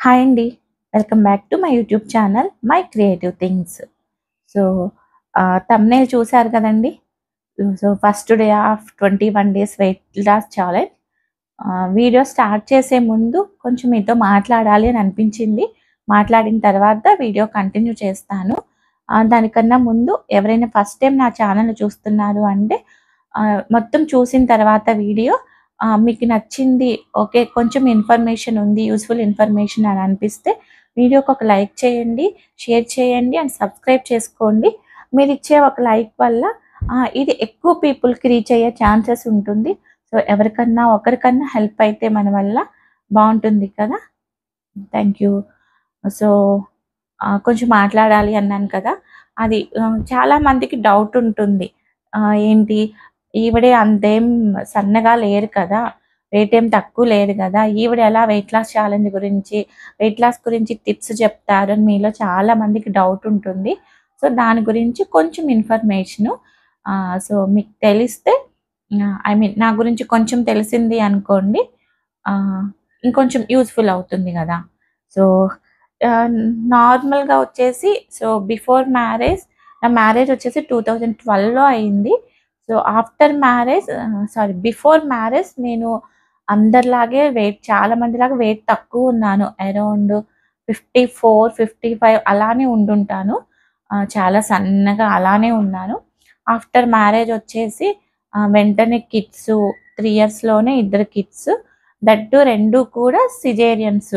Hi అండి. Welcome back to my YouTube channel my creative things. So, thumbnail చూసారు కదండీ! So, first day of 21 days weight loss challenge. Video start చేసే ముందు కొంచెం మీతో మాట్లాడాలి అని అనిపించింది. మాట్లాడిన తర్వాత వీడియో కంటిన్యూ చేస్తాను. దానికన్నా ముందు ఎవరైనా ఫస్ట్ టైమ్ నా ఛానెల్‌ని చూస్తున్నారు అంటే మొత్తం చూసిన తర్వాత వీడియో మీకు నచ్చింది, ఓకే, కొంచెం ఇన్ఫర్మేషన్ ఉంది, యూజ్‌ఫుల్ ఇన్ఫర్మేషన్ అని అనిపిస్తే వీడియోకి ఒక లైక్ చేయండి, షేర్ చేయండి అండ్ సబ్స్క్రైబ్ చేసుకోండి. మీరిచ్చే ఒక లైక్ వల్ల ఇది ఎక్కువ పీపుల్‌కి రీచ్ అయ్యే ఛాన్సెస్ ఉంటుంది. సో, ఎవరికన్నా ఒకరికన్నా హెల్ప్ అయితే మన వల్ల బావుంటుంది కదా! Thank you. సో, కొంచెం మాట్లాడాలి అన్నాను కదా! అది చాలా మందికి డౌట్ ఉంటుంది. ఏంటి, ఈవిడే అంతేం సన్నగా లేరు కదా! వెయిట్ ఏం తక్కువ లేదు గదా! ఈవిడ ఎలా వెయిట్ లాస్ ఛాలెంజ్ గురించి, వెయిట్ లాస్ గురించి టిప్స్ చెప్తారు అని మీలో చాలా మందికి డౌట్ ఉంటుంది. సో, దాని గురించి కొంచెం ఇన్ఫర్మేషను సో, మీకు తెలిస్తే ఐ మీన్ నా గురించి కొంచెం తెలిసింది అనుకోండి. ఆహ్, ఇంకొంచెం యూజ్‌ఫుల్ అవుతుంది గదా! సో, ఆహ్, నార్మల్‌గా వచ్చేసి బిఫోర్ మ్యారేజ్, నా మ్యారేజ్ వచ్చేసి 2012లో అయింది. So, after marriage before marriage నేను అందరిలాగే చాలా మందిలాగా వెయిట్ తక్కువున్నాను. అరౌండ్ 54, 55 అలానే ఉండుంటాను. చాలా సన్నగా అలానే ఉన్నాను. ఆఫ్టర్ మ్యారేజ్ వచ్చేసి వెంటనే కిడ్సు 3 ఇయర్స్‌లోనే ఇద్దరు కిడ్స్. దట్ టూ 2 కూడా సిజేరియన్స్.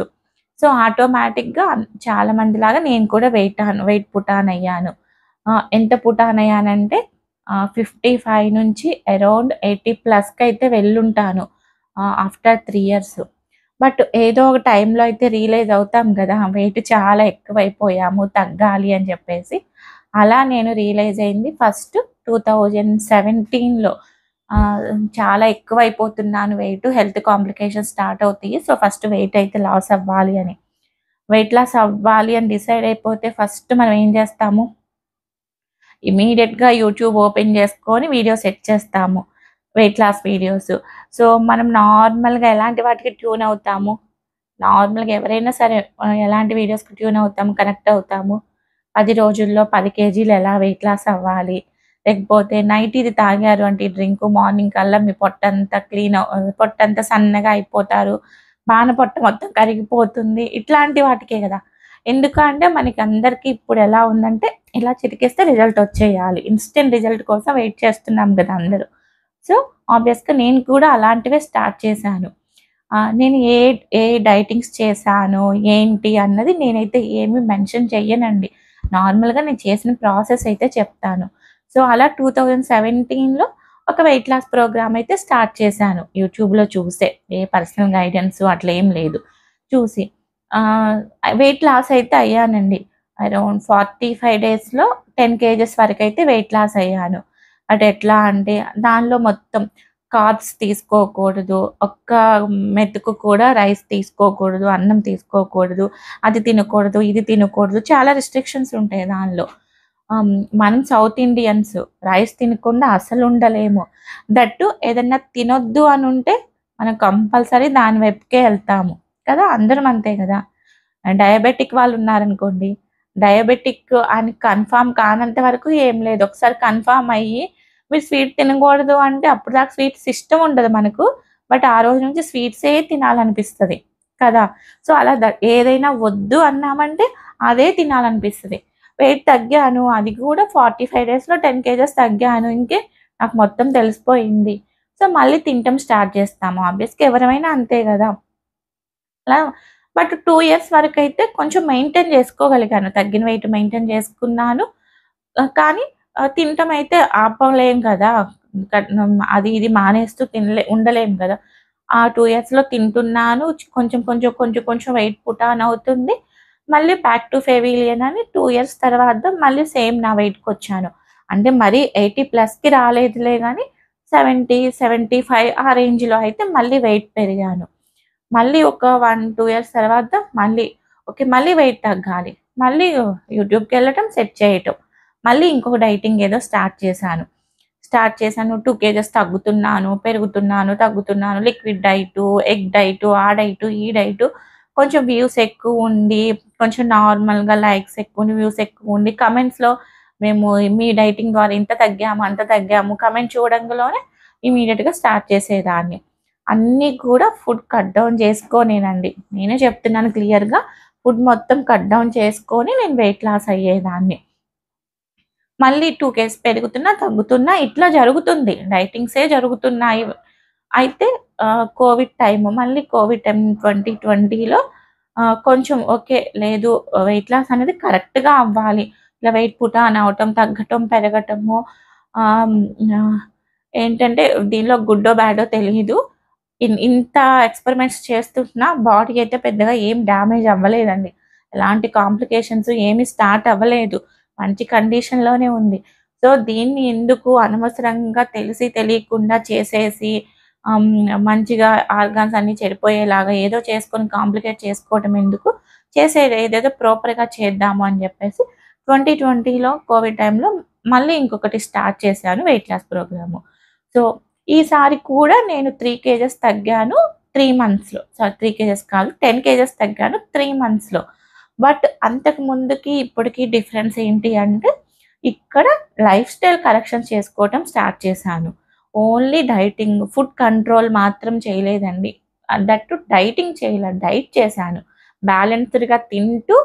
సో, ఆటోమేటిక్‌గా చాలా మందిలాగా నేను కూడా వెయిట్ పుట్ ఆన్ అయ్యాను. ఎంత పుట్ ఆన్ అయ్యానంటే 55 నుంచి అరౌండ్ 80 ప్లస్‌కైతే వెళ్ళుంటాను. After 3 years. బట్ ఏదో ఒక టైంలో అయితే రియలైజ్ అవుతాం గదా! వెయిట్ చాలా ఎక్కువైపోయాము, తగ్గాలి అని చెప్పేసి. అలా నేను రియలైజ్ అయింది ఫస్ట్ 2017లో. ఆహ్, చాలా ఎక్కువైపోతున్నాను వెయిట్. హెల్త్ కాంప్లికేషన్స్ స్టార్ట్ అవుతాయి. సో, ఫస్ట్ వెయిట్ అయితే లాస్ అవ్వాలి అని. వెయిట్ లాస్ అవ్వాలి అని డిసైడ్ అయిపోతే ఫస్ట్ మనం ఏం చేస్తాము? ఇమ్మీడియేట్‌గా యూట్యూబ్ ఓపెన్ చేసుకొని వీడియో సెట్ చేస్తాము. Weight loss videos. సో, మనం నార్మల్‌గా ఎలాంటి వాటికి ట్యూన్ అవుతాము? నార్మల్‌గా ఎవరైనా సరే ఎలాంటి వీడియోస్‌కి ట్యూన్ అవుతాము, కనెక్ట్ అవుతాము? 10 రోజుల్లో 10 కేజీలు ఎలా వెయిట్ లాస్ అవ్వాలి? లేకపోతే నైట్ ఇది తాగారు అంటే ఈ డ్రింకు మార్నింగ్ కల్లా మీ పొట్టంతా పొట్టంతా సన్నగా అయిపోతారు. పొట్ట మొత్తం కరిగిపోతుంది. ఇట్లాంటి వాటికే గదా! ఎందుకంటే మనకందరికీ ఇప్పుడు ఎలా ఉందంటే ఇలా చిటికేస్తే రిజల్ట్ వచ్చేయాలి. ఇన్‌స్టంట్ రిజల్ట్ కోసం వెయిట్ చేస్తున్నాం గదా అందరూ. సో, ఆబ్వియస్‌గా నేను కూడా అలాంటివే స్టార్ట్ చేశాను. నేను ఏ ఏ డైటింగ్స్ చేశాను, ఏంటి అన్నది నేనైతే ఏమి మెన్షన్ చెయ్యనండి. నార్మల్‌గా నేను చేసిన ప్రాసెస్ అయితే చెప్తాను. సో, అలా 2017లో ఒక వెయిట్ లాస్ ప్రోగ్రామ్ అయితే స్టార్ట్ చేశాను. యూట్యూబ్‌లో చూసే. ఏ పర్సనల్ గైడెన్స్ అట్లేం లేదు. చూసి. ఆహ్, వెయిట్ లాస్ అయితే అయ్యానండి. అరౌండ్ 45 డేస్‌లో 10 కేజెస్ వరకైతే వెయిట్ లాస్ అయ్యాను. ఎట్లా అంటే దానిలో మొత్తం కార్బ్స్ తీసుకోకూడదు. ఒక్క మెతుకు కూడా రైస్ తీసుకోకూడదు. అన్నం తీసుకోకూడదు. అది తినకూడదు, ఇది తినకూడదు. చాలా రిస్ట్రిక్షన్స్ ఉంటాయి దానిలో. మనం సౌత్ ఇండియన్స్ రైస్ తినకుండా అసలుండలేము. దట్టు ఏదన్నా తినొద్దు అనుంటే మనం కంపల్సరీ దాని వైపుకే ఎళ్తాము కదా! అందరం అంతే గదా! డయాబెటిక్ వాళ్ళున్నారనుకోండి, డయాబెటిక్ అని కన్ఫర్మ్ కానంత వరకు ఏం లేదు. ఒకసారి కన్ఫర్మ్ అయ్యి మీరు స్వీట్ తినకూడదు అంటే అప్పటిదాకా స్వీట్స్ ఇష్టం ఉండదు మనకు. బట్ ఆ రోజు నుంచి స్వీట్సే తినాలనిపిస్తది కదా! సో, అలా ఏదైనా వద్దు అన్నామంటే అదే తినాలనిపిస్తది. వెయిట్ తగ్గాను. అది కూడా 45 డేస్‌లో 10 కేజెస్ తగ్గాను. నాకు మొత్తం తెలిసిపోయింది. సో, మళ్ళీ తినటం స్టార్ట్ చేస్తాము. ఆబ్వియస్‌గా ఎవరమైనా అంతే గదా! అలా బట్ 2 ఇయర్స్ వరకైతే కొంచెం మెయింటైన్ చేసుకోగలిగాను. తగ్గిన వెయిట్ మెయింటైన్ చేసుకున్నాను. కానీ తినటం అయితే ఆపలేం కదా! అది ఇది మానేస్తూ ఉండలేం గదా! ఆ 2 ఇయర్స్‌లో తింటున్నాను. కొంచెం వెయిట్ పుట్ ఆన్ అవుతుంది. మళ్ళీ బ్యాక్ టు ఫెవిలియన్ అని 2 ఇయర్స్ తర్వాత మళ్ళీ సేమ్ నా వెయిట్‌కొచ్చాను. అంటే మరీ 80 ప్లస్‌కి రాలేదులే గానీ 70, 75 ఆ రేంజ్‌లో అయితే మళ్ళీ వెయిట్ పెరిగాను. మళ్ళీ ఒక 1, 2 ఇయర్స్ తర్వాత మళ్ళీ వెయిట్ తగ్గాలి. మళ్ళీ యూట్యూబ్‌కెళ్ళటం, సెట్ చేయటం. మళ్ళీ ఇంకొక డైటింగ్ ఏదో స్టార్ట్ చేశాను. 2 కేజెస్ తగ్గుతున్నాను, పెరుగుతున్నాను, తగ్గుతున్నాను. లిక్విడ్ డైటు, ఎగ్ డైటు, ఆ డైటు, ఈ డైటు కొంచెం వ్యూస్ ఎక్కువ ఉండి, కొంచెం నార్మల్‌గా లైక్స్ ఎక్కువ ఉండి, వ్యూస్ ఎక్కువ ఉండి, కమెంట్స్‌లో మేము మీ డైటింగ్ ద్వారా ఇంత తగ్గాము, అంత తగ్గాము కమెంట్ చూడంగలోనే ఇమ్మీడియేట్‌గా స్టార్ట్ చేసేదాన్ని. అన్నీ కూడా ఫుడ్ కట్ డౌన్ చేసుకోనేనండి. నేనే చెప్తున్నాను క్లియర్‌గా. ఫుడ్ మొత్తం కట్ డౌన్ చేసుకొని నేను వెయిట్ లాస్ అయ్యేదాన్ని. మళ్ళీ 2 కేజీస్ పెరుగుతున్నా, తగ్గుతున్నా ఇట్లా జరుగుతుంది. డైటింగ్సే జరుగుతున్నాయి. అయితే కోవిడ్ టైము మళ్ళీ కోవిడ్ టైమ్ 2020లో కొంచెం ఓకే. లేదు వెయిట్ లాస్ అనేది కరెక్ట్‌గా అవ్వాలి. ఇలా వెయిట్ పుట్ ఆన్ అవ్వటం, తగ్గటం, పెరగటము ఆహ్, ఆహ్, ఏంటంటే దీనిలో గుడ్డో, బ్యాడో తెలీదు. ఇంత ఎక్స్‌పెరిమెంట్స్ చేస్తున్నా బాడీ అయితే పెద్దగా ఏం డ్యామేజ్ అవ్వలేదండి. ఎలాంటి కాంప్లికేషన్స్ ఏమి స్టార్ట్ అవ్వలేదు. మంచి కండిషన్‌లోనే ఉంది. సో, దీన్ని ఎందుకు అనవసరంగా తెలిసి తెలియకుండా చేసేసి మంచిగా ఆర్గాన్స్ అన్నీ చెడిపోయేలాగా ఏదో చేసుకొని కాంప్లికేట్ చేసుకోవటం ఎందుకు? చేసేది ఏదేదో ప్రాపర్‌గా చేద్దాము అని జెప్పేసి 2020లో కోవిడ్ టైమ్‌లో మళ్ళీ ఇంకొకటి స్టార్ట్ చేశాను వెయిట్ లాస్ ప్రోగ్రాము. సో, ఈసారి కూడా నేను 3 కేజెస్ తగ్గాను 3 మంత్స్‌లో. సారీ 3 కేజెస్ కాదు 10 కేజెస్ తగ్గాను 3 మంత్స్‌లో. బట్ అంతకు ముందుకి ఇప్పటికి డిఫరెన్స్ ఏంటి అంటే, ఇక్కడ లైఫ్ స్టైల్ కరెక్షన్స్ చేసుకోవటం స్టార్ట్ చేశాను. ఓన్లీ డైటింగ్, ఫుడ్ కంట్రోల్ మాత్రం చేయలేదండి. దట్ టు డైటింగ్ చేయలే. డైట్ చేశాను. బ్యాలెన్స్‌డ్‌గా తింటూ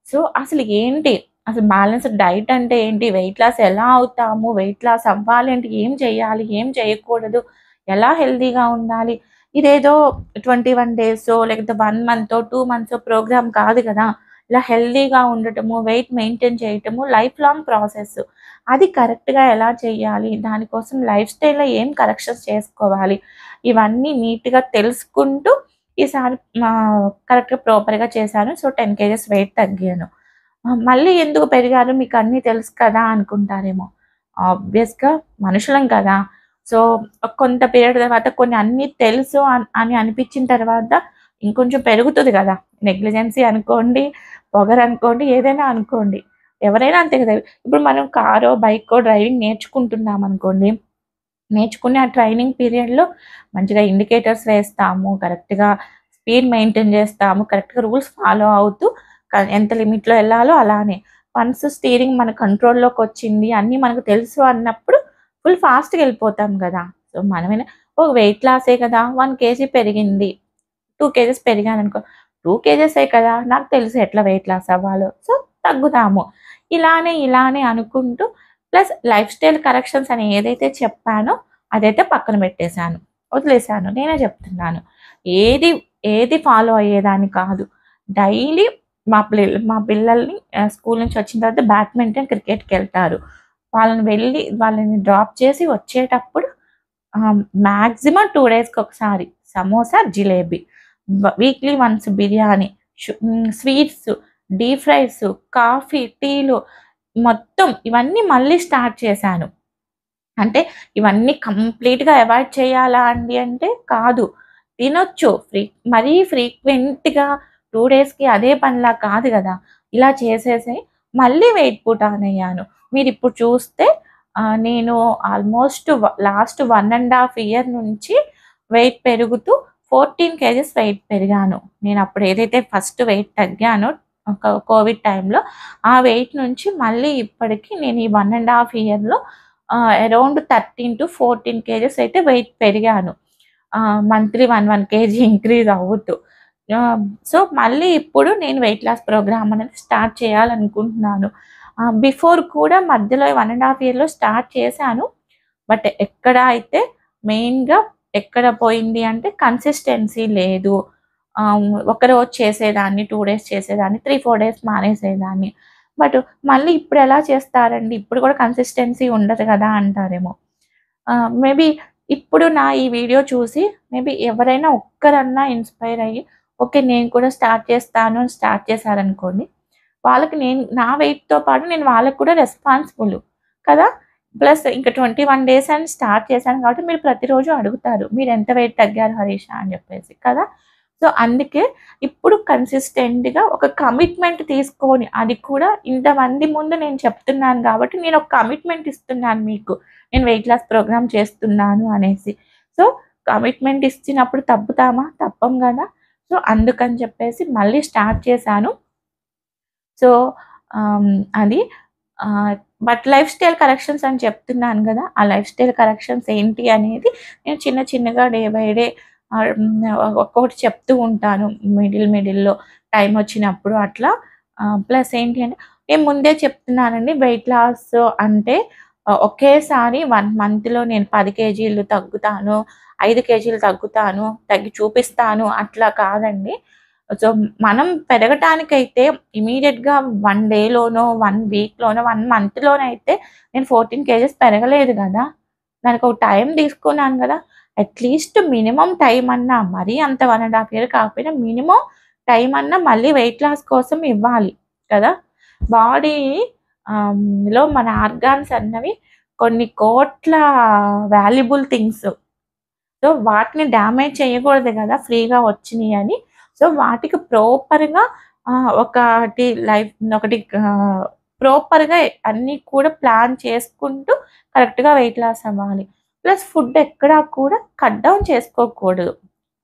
సో, అసలు ఏంటి? అసలు బ్యాలెన్స్‌డ్ డైట్ అంటే ఏంటి? వెయిట్ లాస్ ఎలా అవుతాము? వెయిట్ లాస్ అవ్వాలి అంటే ఏం చేయాలి? ఏం చేయకూడదు? ఎలా హెల్తీగా ఉండాలి? ఇదేదో 21 డేసో లేకపోతే 1 మంతో, 2 మంత్సో ప్రోగ్రామ్ కాదు కదా! ఇలా హెల్తీగా ఉండటము, వెయిట్ మెయింటైన్ చేయటము లైఫ్ లాంగ్ ప్రాసెస్. అది కరెక్ట్‌గా ఎలా చేయాలి? దానికోసం లైఫ్ స్టైల్‌లో ఏం కరెక్షన్స్ చేసుకోవాలి? ఇవన్నీ నీట్‌గా తెలుసుకుంటూ ఈసారి కరెక్ట్‌గా ప్రాపర్‌గా చేశాను. సో, 10 కేజెస్ వెయిట్ తగ్గాను. మళ్ళీ ఎందుకు పెరిగారు? మీకన్నీ తెలుసు కదా! అనుకుంటారేమో. ఆబ్వియస్‌గా మనుషులం కదా! సో, కొంత పీరియడ్ తర్వాత కొన్ని అన్నీ తెలుసు అని అనిపించిన తర్వాత ఇంకొంచెం పెరుగుతది గదా! నెగ్లిజెన్సీ అనుకోండి, పొగరనుకోండి, ఏదైనా అనుకోండి. ఎవరైనా అంతే కదా! ఇప్పుడు మనం కారో, బైకో డ్రైవింగ్ నేర్చుకుంటున్నామనుకోండి. నేర్చుకునే ఆ ట్రైనింగ్ పీరియడ్‌లో మంచిగా ఇండికేటర్స్ వేస్తాము. కరెక్ట్‌గా స్పీడ్ మెయింటైన్ చేస్తాము. కరెక్ట్‌గా రూల్స్ ఫాలో అవుతూ ఎంత లిమిట్‌లో ఎళ్ళాలో అలానే. వన్స్ స్టీరింగ్ మన కంట్రోల్‌లోకొచ్చింది, అన్నీ మనకు తెలుసు అన్నప్పుడు ఫుల్ ఫాస్ట్‌గా ఎళ్ళిపోతాం గదా! సో, మనమైనా ఓహ్! వెయిట్ లాసే కదా! 1 కేజీ పెరిగింది. 2 కేజెస్ పెరిగాననుకో, 2 కేజెసే కదా! నాకు తెలుసు ఎట్లా వెయిట్ లాస్ అవ్వాలో. సో, తగ్గుతాము. ఇలానే అనుకుంటూ ప్లస్ లైఫ్ స్టైల్ కరెక్షన్స్ అని ఏదైతే చెప్పానో అదైతే పక్కన పెట్టేసాను. వదిలేసాను. నేనే చెప్తున్నాను. ఏది, ఏది ఫాలో అయ్యేదాన్ని కాదు. డైలీ మా పిల్లల్ని స్కూల్ నుంచి వచ్చిన తర్వాత బ్యాడ్మింటన్, క్రికెట్‌కెళ్తారు. వాళ్ళని డ్రాప్ చేసి వచ్చేటప్పుడు మాక్సిమం 2 డేస్‌కొకసారి samosa, jalebi. Weekly once biryani, sweets, deep fries, coffee, టీలు మొత్తం ఇవన్నీ మళ్ళీ స్టార్ట్ చేశాను. అంటే ఇవన్నీ కంప్లీట్‌గా అవాయిడ్ చేయాలా అండి అంటే కాదు. తినొచ్చు. మరీ ఫ్రీక్వెంట్‌గా 2 డేస్‌కి అదే పనిలా కాదు గదా! ఇలా చేసేసి మళ్ళీ వెయిట్ పుట్ ఆన్ అయ్యాను. మీరిప్పుడు చూస్తే నేను ఆల్మోస్ట్ లాస్ట్ 1 ½ ఇయర్ నుంచి వెయిట్ పెరుగుతూ 14 కేజెస్ వెయిట్ పెరిగాను. నేనప్పుడు ఏదైతే ఫస్ట్ వెయిట్ తగ్గానో కోవిడ్ టైమ్‌లో ఆ వెయిట్ నుంచి మళ్ళీ ఇప్పటికి నేను ఈ 1 ½ ఇయర్‌లో అరౌండ్ 13-14 కేజెస్ అయితే వెయిట్ పెరిగాను. మంత్లీ 1 కేజీ ఇంక్రీజ్ అవుతూ. సో, మళ్ళీ ఇప్పుడు నేను వెయిట్ లాస్ ప్రోగ్రామ్ అనేది స్టార్ట్ చేయాలనుకుంటున్నాను. బిఫోర్ కూడా మధ్యలో 1 ½ ఇయర్‌లో స్టార్ట్ చేశాను. బట్ ఎక్కడ అయితే మెయిన్‌గా ఎక్కడ పోయింది అంటే కన్సిస్టెన్సీ లేదు. ఒకరోజు చేసేదాన్ని, 2 డేస్ చేసేదాన్ని, 3, 4 డేస్ మానేసేదాన్ని. బట్ మళ్ళీ ఇప్పుడెలా చేస్తారండి? ఇప్పుడు కూడా కన్సిస్టెన్సీ ఉండదు గదా! అంటారేమో. మేబీ ఇప్పుడు నా ఈ వీడియో చూసి మేబీ ఎవరైనా ఒక్కరన్నా ఇన్‌స్పైర్ అయ్యి, ఓకే. నేను కూడా స్టార్ట్ చేస్తాను అని స్టార్ట్ చేశారనుకోండి. వాళ్ళకి నా వెయిట్‌తో పాటు నేను వాళ్ళకి కూడా రెస్పాన్సిబుల్ కదా! ప్లస్ ఇంక 21 డేస్ అని స్టార్ట్ చేశాను కాబట్టి మీరు ప్రతిరోజు అడుగుతారు. మీరెంత వెయిట్ తగ్గారు హరీష అని జెప్పేసి కదా! సో, అందుకే ఇప్పుడు కన్సిస్టెంట్‌గా ఒక కమిట్మెంట్ తీసుకొని అది కూడా ఇంతమంది ముందు నేను చెప్తున్నాను గాబట్టి నేనొక కమిట్మెంట్ ఇస్తున్నాను మీకు. నేను వెయిట్ లాస్ ప్రోగ్రామ్ చేస్తున్నాను అనేసి. సో, కమిట్మెంట్ ఇచ్చినప్పుడు తప్పుతామా? తప్పం గదా! సో, అందుకని చెప్పేసి మళ్ళీ స్టార్ట్ చేశాను. సో, ఆహ్, అది ఆహ్, బట్ లైఫ్ స్టైల్ కరెక్షన్స్ అని చెప్తున్నాను గదా! ఆ లైఫ్ స్టైల్ కరెక్షన్స్ ఏంటి అనేది నేను చిన్న చిన్నగా డే బై డే ఒక్కొక్కటి చెప్తూ ఉంటాను. మిడిల్‌లో టైమొచ్చినప్పుడు అట్లా. ప్లస్ ఏంటి అంటే నేను ముందే చెప్తున్నానండి, వెయిట్ లాస్ అంటే ఒకేసారి 1 మంత్‌లో నేను 10 కేజీలు తగ్గుతాను, 5 కేజీలు తగ్గుతాను, తగ్గి చూపిస్తాను అట్లా కాదండి. సో, మనం పెరగటానికైతే ఇమ్మీడియేట్‌గా 1 డేలోనో, 1 వీక్‌లోనో, 1 మంత్‌లోనో అయితే నేను 14 కేజెస్ పెరగలేదు గదా! దానికొక టైం తీసుకున్నాను గదా! అట్‌లీస్ట్ మినిమమ్ టైమ్ అన్నా, మరీ అంత 1 ½ ఇయర్ కాకపోయినా మినిమమ్ టైమ్ అన్నా మళ్ళీ వెయిట్ లాస్ కోసం ఇవ్వాలి కదా! బాడీ లో మన ఆర్గాన్స్ అన్నవి కొన్ని కోట్ల వాల్యుబుల్ థింగ్స్. సో, వాటిని డ్యామేజ్ చేయకూడదు గదా! ఫ్రీగా వచ్చినియని. సో, వాటికి ప్రాపర్‌గా ఒకటి లైఫ్ ఒకటి ప్రాపర్‌గా అన్నీ కూడా ప్లాన్ చేసుకుంటూ కరెక్ట్‌గా వెయిట్ లాస్ అవ్వాలి. ప్లస్ ఫుడ్ ఎక్కడా కూడా కట్ డౌన్ చేసుకోకూడదు.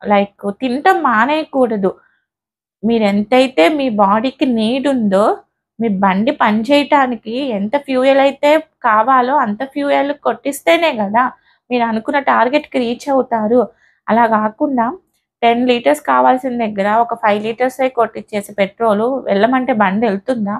లైక్ తినటం మానేయకూడదు. మీరెంతైతే మీ బాడీకి నీడ్ ఉందో, మీ బండి పని చేయటానికి ఎంత ఫ్యూయల్ అయితే కావాలో అంత ఫ్యూయల్ కొట్టిస్తేనే గదా! మీరనుకున్న టార్గెట్‌కి రీచ్ అవుతారు. అలా గాకుండా 10 లీటర్స్ కావాల్సిన దగ్గర ఒక 5 లీటర్సే కొట్టిచ్చేసి పెట్రోలు వెళ్ళమంటే బండెళ్తుందా?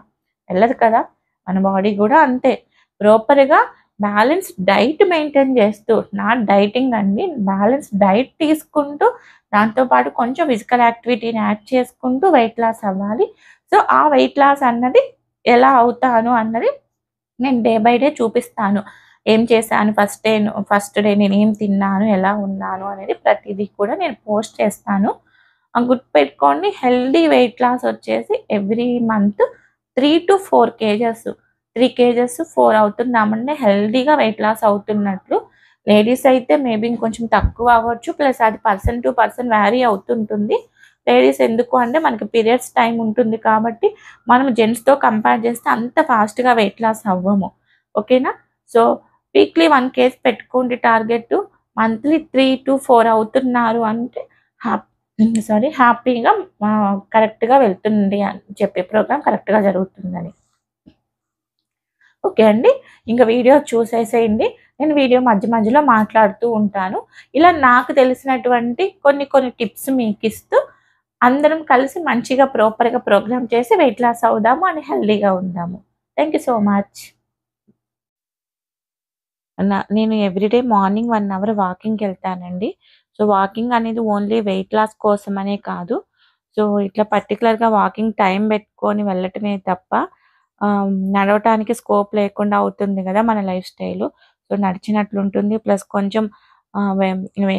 వెళ్ళదు కదా! మన బాడీ గూడా అంతే. ప్రాపర్‌గా బ్యాలెన్స్‌డ్ డైట్ మెయింటైన్ చేస్తూ, నాట్ డైటింగ్ అండి. బ్యాలెన్స్‌డ్ డైట్ తీసుకుంటూ దాంతో పాటు కొంచెం ఫిజికల్ యాక్టివిటీని యాడ్ చేసుకుంటూ వెయిట్ లాస్ అవ్వాలి. సో, ఆ వెయిట్ లాస్ అన్నది ఎలా అవుతాను అన్నది నేను డే బై డే చూపిస్తాను. ఏం చేశాను ఫస్ట్ డే నేనేం తిన్నాను, ఎలా ఉన్నాను అనేది ప్రతీదీ కూడా నేను పోస్ట్ చేస్తాను. గుర్తుపెట్టుకోండి, హెల్తీ వెయిట్ లాస్ వచ్చేసి ఎవ్రీ మంత్ 3-4 కేజెస్. 3 కేజెస్, 4 అవుతున్నామంటే హెల్తీగా వెయిట్ లాస్ అవుతున్నట్లు. లేడీస్ అయితే మేబీ ఇంకొంచెం తక్కువ అవ్వచ్చు. ప్లస్ అది పర్సన్ టు పర్సన్ వ్యారీ అవుతుంటుంది. లేడీస్ ఎందుకు అంటే మనకి పీరియడ్స్ టైమ్ ఉంటుంది కాబట్టి, మనం జెంట్స్‌తో కంపేర్ చేస్తే అంత ఫాస్ట్‌గా వెయిట్ లాస్ అవ్వము. ఓకేనా? సో, వీక్లీ 1 కేజ్ పెట్టుకోండి టార్గెట్టు. మంత్లీ 3-4 అవుతున్నారు అంటే హ్యాపీగా కరెక్ట్‌గా వెళ్తుంది అని చెప్పే ప్రోగ్రామ్ కరెక్ట్‌గా జరుగుతుందని. ఓకే అండి. ఇంక వీడియో చూసేసేయండి. నేను వీడియో మధ్య మధ్యలో మాట్లాడుతూ ఉంటాను. ఇలా నాకు తెలిసినటువంటి కొన్ని కొన్ని టిప్స్ మీకిస్తూ అందరం కలిసి మంచిగా ప్రాపర్‌గా ప్రోగ్రామ్ చేసి వెయిట్ లాస్ అవుదాము అండ్ హెల్తీగా ఉందాము. Thank you so much. నేను ఎవ్రీడే మార్నింగ్ 1 అవర్ వాకింగ్‌కెళ్తానండి. సో, వాకింగ్ అనేది ఓన్లీ వెయిట్ లాస్ కోసమనే కాదు. సో, ఇట్లా పర్టిక్యులర్‌గా వాకింగ్ టైం పెట్టుకొని వెళ్ళటమే తప్ప నడవటానికి స్కోప్ లేకుండా అవుతుంది గదా! మన లైఫ్ స్టైలు. సో, నడిచినట్లుంటుంది. ప్లస్ కొంచెం ఆహ్, వె వె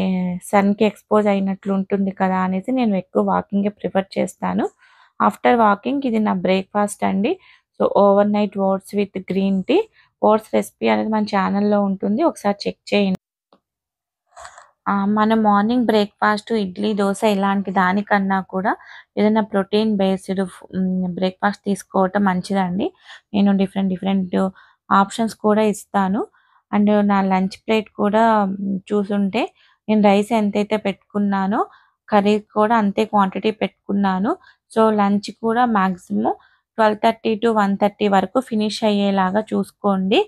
సన్‌కి ఎక్స్‌పోజ్ అయినట్లుంటుంది కదా! అనేసి నేను ఎక్కువ వాకింగే ప్రిఫర్ చేస్తాను. ఆఫ్టర్ వాకింగ్ ఇది నా బ్రేక్‌ఫాస్ట్ అండి. So, overnight oats with green tea. Oats recipe అనేది మన ఛానెల్‌లో ఉంటుంది. ఒకసారి చెక్ చేయండి. మన మార్నింగ్ బ్రేక్‌ఫాస్ట్ ఇడ్లీ, దోస ఇలాంటి దానికన్నా కూడా ఏదైనా ప్రోటీన్ బేస్డ్ బ్రేక్‌ఫాస్ట్ తీసుకోవటం మంచిదండి. నేను డిఫరెంట్ డిఫరెంట్ ఆప్షన్స్ కూడా ఇస్తాను. అండ్ నా లంచ్ ప్లేట్ కూడా చూసుంటే నేను రైస్ ఎంతైతే పెట్టుకున్నానో కర్రీ కూడా అంతే క్వాంటిటీ పెట్టుకున్నాను. సో, లంచ్ కూడా మాక్సిమం 12:30-1:30 వరకు ఫినిష్ అయ్యేలాగా చూసుకోండి.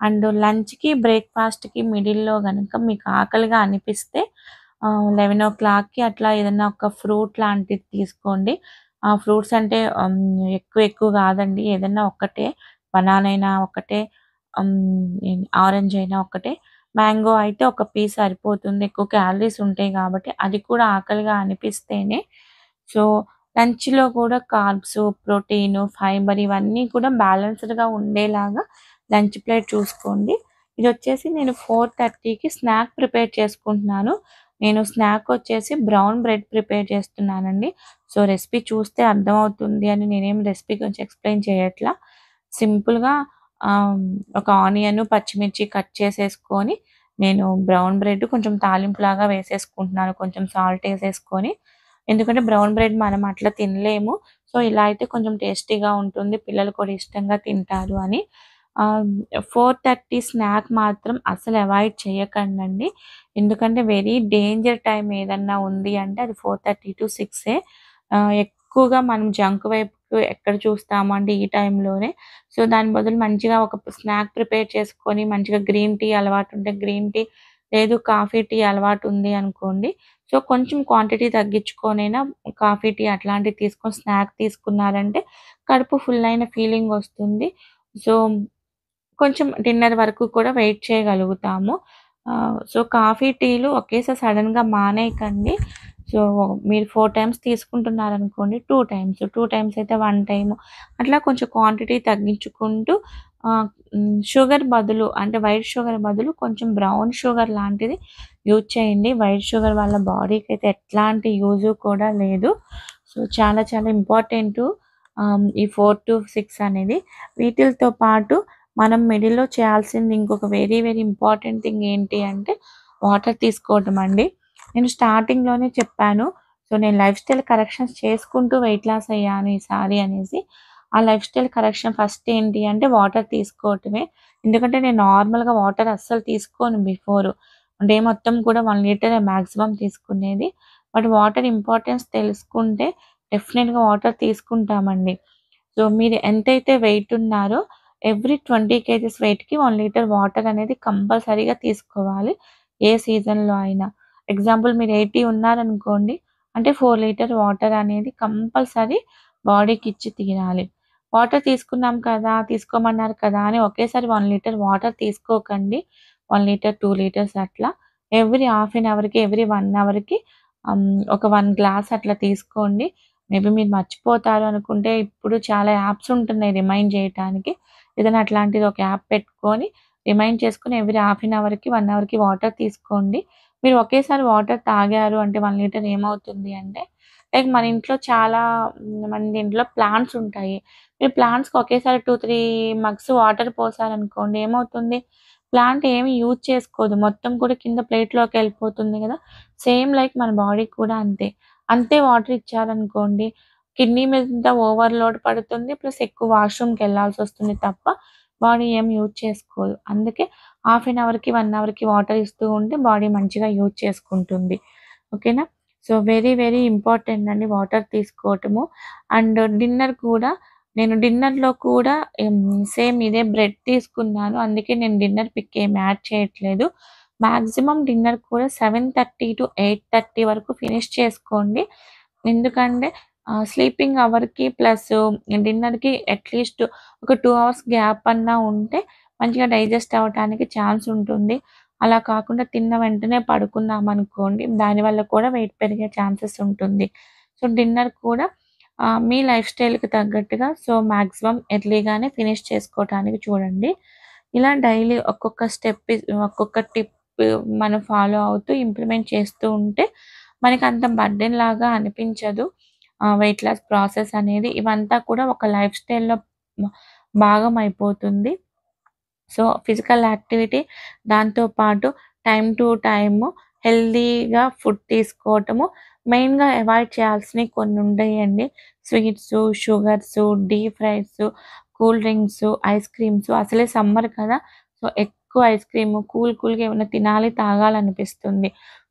అండ్ లంచ్‌కి, బ్రేక్‌ఫాస్ట్‌కి మిడిల్‌లో గనక మీకు ఆకలిగా అనిపిస్తే 11:00కి అట్లా ఏదన్నా ఒక ఫ్రూట్ లాంటిది తీసుకోండి. ఫ్రూట్స్ అంటే ఎక్కువ కాదండి. ఏదన్నా ఒక్కటే, బనానా అయినా ఒకటే, ఆరెంజ్ అయినా ఒకటే. మ్యాంగో అయితే ఒక పీస్ సరిపోతుంది. ఎక్కువ క్యాలరీస్ ఉంటాయి కాబట్టి అది కూడా ఆకలిగా అనిపిస్తేనే. సో, లంచ్‌లో కూడా కార్బ్స్, ప్రోటీను, ఫైబర్ ఇవన్నీ కూడా బ్యాలెన్స్‌డ్‌గా ఉండేలాగా లంచ్ ప్లేట్ చూసుకోండి. ఇదొచ్చేసి నేను 4:30కి స్నాక్ ప్రిపేర్ చేసుకుంటున్నాను. నేను స్నాక్ వచ్చేసి బ్రౌన్ బ్రెడ్ ప్రిపేర్ చేస్తున్నానండి. సో, రెసిపీ చూస్తే అర్థమవుతుంది అని నేనేం రెసిపీ గురించి ఎక్స్‌ప్లెయిన్ చేయట్లా. సింపుల్‌గా ఆహ్, ఒక ఆనియన్, పచ్చిమిర్చి కట్ చేసేసుకొని నేను బ్రౌన్ బ్రెడ్ కొంచెం తాలింపులాగా వేసేసుకుంటున్నాను. కొంచెం సాల్ట్ ఏసేసుకొని. ఎందుకంటే బ్రౌన్ బ్రెడ్ మనం అట్లా తినలేము. సో, ఇలా అయితే కొంచెం టేస్టీగా ఉంటుంది. పిల్లలు కూడా ఇష్టంగా తింటారు అని. 4:30 స్నాక్ మాత్రం అసలు అవాయిడ్ చేయకండండి. ఎందుకంటే వెరీ డేంజర్ టైమ్ ఏదన్నా ఉంది అంటే అది 4:30-6 ఎక్కువగా మనం జంక్ వైపుకు ఎక్కడ చూస్తాము అంటే ఈ టైంలోనే. సో, దాని బదులు మంచిగా ఒక స్నాక్ ప్రిపేర్ చేసుకొని మంచిగా గ్రీన్ టీ అలవాటుంటే గ్రీన్ టీ, లేదు కాఫీ, టీ అలవాటుంది అనుకోండి. సో, కొంచెం క్వాంటిటీ తగ్గించుకొనైనా కాఫీ, టీ అట్లాంటివి తీసుకొని స్నాక్ తీసుకున్నారంటే కడుపు ఫుల్ అయిన ఫీలింగొస్తుంది. సో, కొంచెం డిన్నర్ వరకు కూడా వెయిట్ చేయగలుగుతాము. సో, కాఫీ, టీలు ఒకేసారి సడెన్‌గా మానేయకండి. సో, మీరు 4 టైమ్స్ తీసుకుంటున్నారనుకోండి 2 టైమ్స్, 2 టైమ్స్ అయితే 1 టైము అట్లా కొంచెం క్వాంటిటీ తగ్గించుకుంటూ షుగర్ బదులు అంటే వైట్ షుగర్ బదులు కొంచెం బ్రౌన్ షుగర్ లాంటిది యూజ్ చేయండి. వైట్ షుగర్ వల్ల బాడీకైతే ఎట్లాంటి యూజు కూడా లేదు. సో, చాలా చాలా ఇంపార్టెంటు ఈ 4-6 అనేది. వీటిలతో పాటు మనం మిడిల్‌లో చేయాల్సింది ఇంకొక వెరీ వెరీ ఇంపార్టెంట్ థింగ్ ఏంటి అంటే వాటర్ తీసుకోవటం అండి. నేను స్టార్టింగ్‌లోనే చెప్పాను. సో, నేను లైఫ్ స్టైల్ కరెక్షన్స్ చేసుకుంటూ వెయిట్ లాస్ అయ్యాను ఈసారి అనేసి. ఆ లైఫ్ స్టైల్ కరెక్షన్ ఫస్ట్ ఏంటి అంటే వాటర్ తీసుకోవటమే. ఎందుకంటే నేను నార్మల్‌గా వాటర్ అస్సలు తీసుకోను బిఫోరు. డే మొత్తం కూడా 1 లీటరే మాక్సిమం తీసుకునేది. బట్ వాటర్ ఇంపార్టెన్స్ తెలుసుకుంటే డెఫినిట్‌గా వాటర్ తీసుకుంటామండి. సో, మీరు ఎంతైతే వెయిట్ ఉన్నారో ఎవ్రీ 20 కేజీస్ వెయిట్‌కి 1 లీటర్ వాటర్ అనేది కంపల్సరీగా తీసుకోవాలి. ఏ సీజన్‌లో అయినా. ఎగ్జాంపుల్ మీరు 80 ఉన్నారనుకోండి. అంటే 4 లీటర్ వాటర్ అనేది కంపల్సరీ బాడీకి ఇచ్చి తీరాలి. వాటర్ తీసుకున్నాం కదా! తీసుకోమన్నారు కదా! అని ఒకేసారి 1 లీటర్ వాటర్ తీసుకోకండి. 1 లీటర్, 2 లీటర్స్ అట్లా. ఎవ్రీ హాఫ్ ఎన్ అవర్‌కి, ఎవ్రీ 1 అవర్‌కి ఒక 1 గ్లాస్ అట్లా తీసుకోండి. మేబీ మీరు మర్చిపోతారు అనుకుంటే ఇప్పుడు చాలా యాప్స్ ఉంటున్నాయి రిమైండ్ జేయటానికి. ఏదైనా అట్లాంటిది ఒక యాప్ పెట్టుకొని రిమైండ్ చేసుకొని ఎవ్రీ హాఫ్ ఎన్ అవర్‌కి, 1 అవర్‌కి వాటర్ తీసుకోండి. మీరు ఒకేసారి వాటర్ తాగారు అంటే 1 లీటర్ ఏమవుతుంది అంటే లైక్ మన ఇంట్లో చాలా మంది ఇంట్లో ప్లాంట్స్ ఉంటాయి. మీరు ప్లాంట్స్‌కి ఒకేసారి 2, 3 మగ్స్ వాటర్ పోసారనుకోండి ఏమవుతుంది? ప్లాంట్ ఏమి యూజ్ చేసుకోదు. మొత్తం కూడా కింద ప్లేట్‌లోకెళ్ళిపోతుంది గదా! సేమ్ లైక్ మన బాడీకి కూడా అంతే. అంతే వాటర్ ఇచ్చారనుకోండి కిడ్నీ మీద ఓవర్‌లోడ్ పడుతుంది. ప్లస్ ఎక్కువ వాష్‌రూమ్‌కెళ్ళాల్సొస్తుంది తప్ప బాడీ ఏం యూజ్ చేసుకోదు. అందుకే హాఫ్ ఎన్ అవర్‌కి, 1 అవర్‌కి వాటర్ ఇస్తూ ఉంటే బాడీ మంచిగా యూజ్ చేసుకుంటుంది. ఓకేనా? సో, వెరీ వెరీ ఇంపార్టెంట్ అండి వాటర్ తీసుకోవటము. అండ్ డిన్నర్ కూడా నేను డిన్నర్‌లో కూడా సేమ్ ఇదే బ్రెడ్ తీసుకున్నాను. అందుకే నేను డిన్నర్ పిక్ ఏమి యాడ్ చేయట్లేదు. మాక్సిమం డిన్నర్ కూడా 7:30-8:30 వరకు ఫినిష్ చేసుకోండి. ఎందుకంటే స్లీపింగ్ అవర్‌కి ప్లస్ డిన్నర్‌కి అట్‌లీస్ట్ ఒక 2 అవర్స్ గ్యాప్ అన్నా ఉంటే మంచిగా డైజెస్ట్ అవ్వటానికి ఛాన్స్ ఉంటుంది. అలా కాకుండా తిన్న వెంటనే పడుకున్నామనుకోండి దానివల్ల కూడా వెయిట్ పెరిగే ఛాన్సెస్ ఉంటుంది. సో, డిన్నర్ కూడా మీ లైఫ్ స్టైల్‌కి తగ్గట్టుగా సో, మాక్సిమం ఎర్లీగానే ఫినిష్ చేసుకోవటానికి చూడండి. ఇలా డైలీ ఒక్కొక్క ఒక్కొక్క టిప్ మనం ఫాలో అవుతూ ఇంప్లిమెంట్ చేస్తూ ఉంటే మనకంత బర్డెన్ లాగా అనిపించదు. వెయిట్ లాస్ ప్రాసెస్ అనేది. ఇవంతా కూడా ఒక లైఫ్ స్టైల్‌లో మ భాగం అయిపోతుంది. సో, ఫిజికల్ యాక్టివిటీ దాంతో పాటు టైమ్ టు టైము హెల్తీగా ఫుడ్ తీసుకోవటము. మెయిన్‌గా అవాయిడ్ చేయాల్సినవి కొన్ని ఉంటాయండి. Sweets, sugars, deep fries, cool drinks, ice creams అసలే సమ్మర్ కదా! సో, ఎక్కువ ఐస్ క్రీము కూల్‌గా ఏమైనా తినాలి, తాగాలనిపిస్తుంది.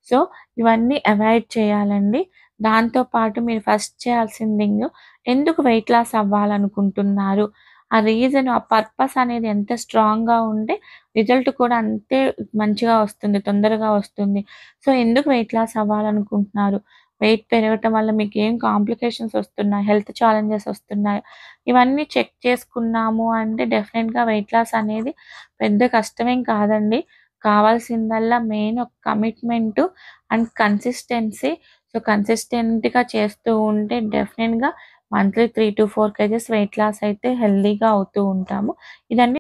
సో, ఇవన్నీ అవాయిడ్ చేయాలండి. దాంతో పాటు మీరు ఫస్ట్ చేయాల్సిన థింగ్ ఎందుకు వెయిట్ లాస్ అవ్వాలనుకుంటున్నారు? ఆ రీజన్, ఆ పర్పస్ అనేది ఎంత స్ట్రాంగ్‌గా ఉంటే రిజల్ట్ కూడా అంతే మంచిగా వస్తుంది. తొందరగా వస్తుంది. సో, ఎందుకు వెయిట్ లాస్ అవ్వాలనుకుంటున్నారు? వెయిట్ పెరగటం వల్ల మీకేం కాంప్లికేషన్స్ వస్తున్నాయి? హెల్త్ ఛాలెంజెస్ వస్తున్నాయి? ఇవన్నీ చెక్ చేసుకున్నాము అంటే డెఫినిట్‌గా వెయిట్ లాస్ అనేది పెద్ద కష్టమేం కాదండి. కావాల్సిందల్లా మెయిన్ ఒక కమిట్మెంటు అండ్ కన్సిస్టెన్సీ. సో, కన్సిస్టెంట్‌గా చేస్తూ ఉంటే డెఫినిట్‌గా మంత్లీ 3-4 కేజెస్ వెయిట్ లాస్ అయితే హెల్తీగా అవుతూ ఉంటాము. ఇదన్నీ